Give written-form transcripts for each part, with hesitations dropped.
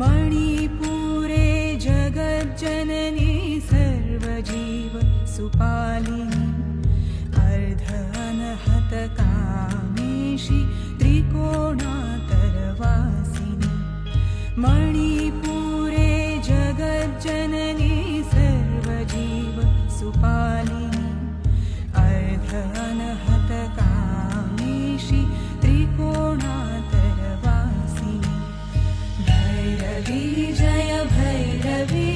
मणिपुरे जगज्जननी सर्वजीव सुपालिनी अर्धअनहतकामेशी त्रिकोणातरवासिनी मणिपुरे जगज्जननी सर्वजीव सुपालिनी अर्धअनहतकामेशी त्रिकोणातरवासिनी भैरवी जय भैरवी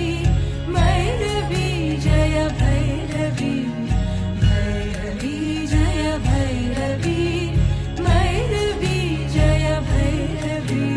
भैरवी जय भैरवी भैरवी जय भैरवी भैरवी जय भैरवी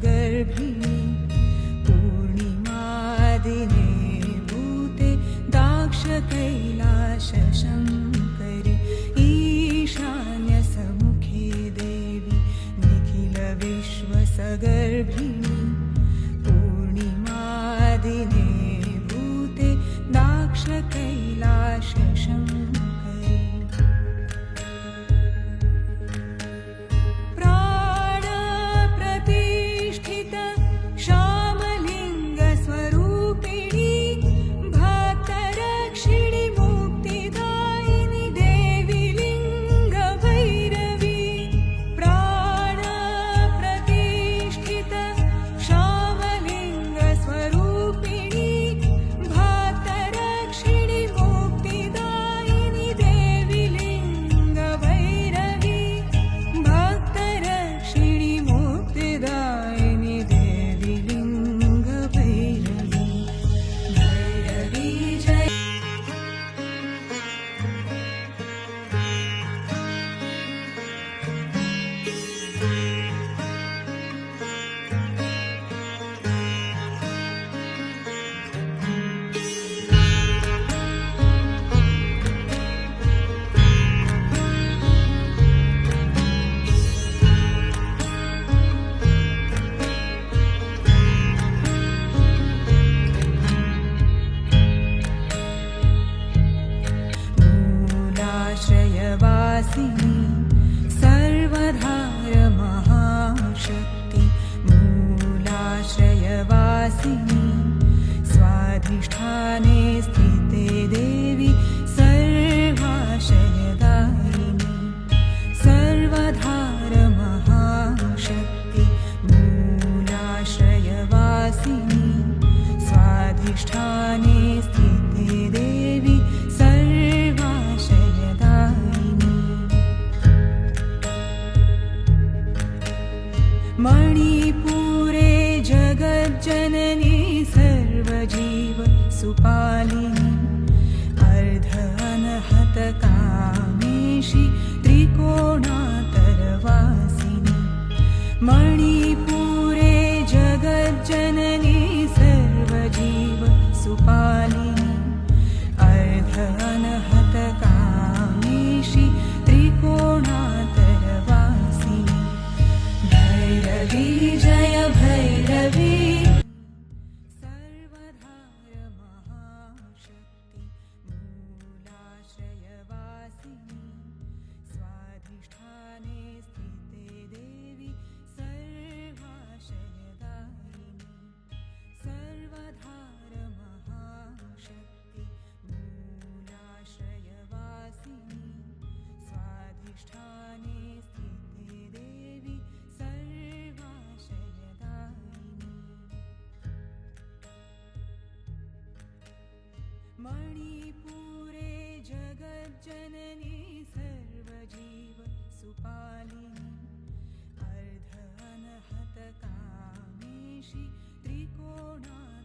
गर्भिणी पूर्णिमादिने भूते दाक्षकैलाशशङ्करि ईशान्यसमुखे देवी निखिलविश्वसगर्भिणी पूर्णिमादिने भूते दाक्षकैलाशशङ्करि सर्वधार महाशक्ति मूलाश्रयवासिनी स्वाधिष्ठाने स्थिते देवी सर्वाशयदायिनी सर्वधार महाशक्ति मूलाश्रयवासिनी स्वाधिष्ठाने स्थिते देवी मणिपुरे जगज्जननी सर्वजीव सुपालिनी अर्धअनहतकामेशी त्रिकोणातरवासिनी मणिपुरे जगज्जननी सर्वजीव सुपालिनी अर्धअनहतकामेशी त्रिकोणातरवासिनी भैरवी जय भैरवी सर्वधार महाशक्ति मूलाश्रयवासिनी स्वाधिष्ठाने स्थिते देवी सर्वाशयदायिनी सर्वधार महाशक्ति मूलाश्रयवासिनी स्वाधिष्ठाने स्थिते देवी मणिपुरे जगज्जननी पालिनी अर्ध अनहत कामेशी त्रिकोणात्मक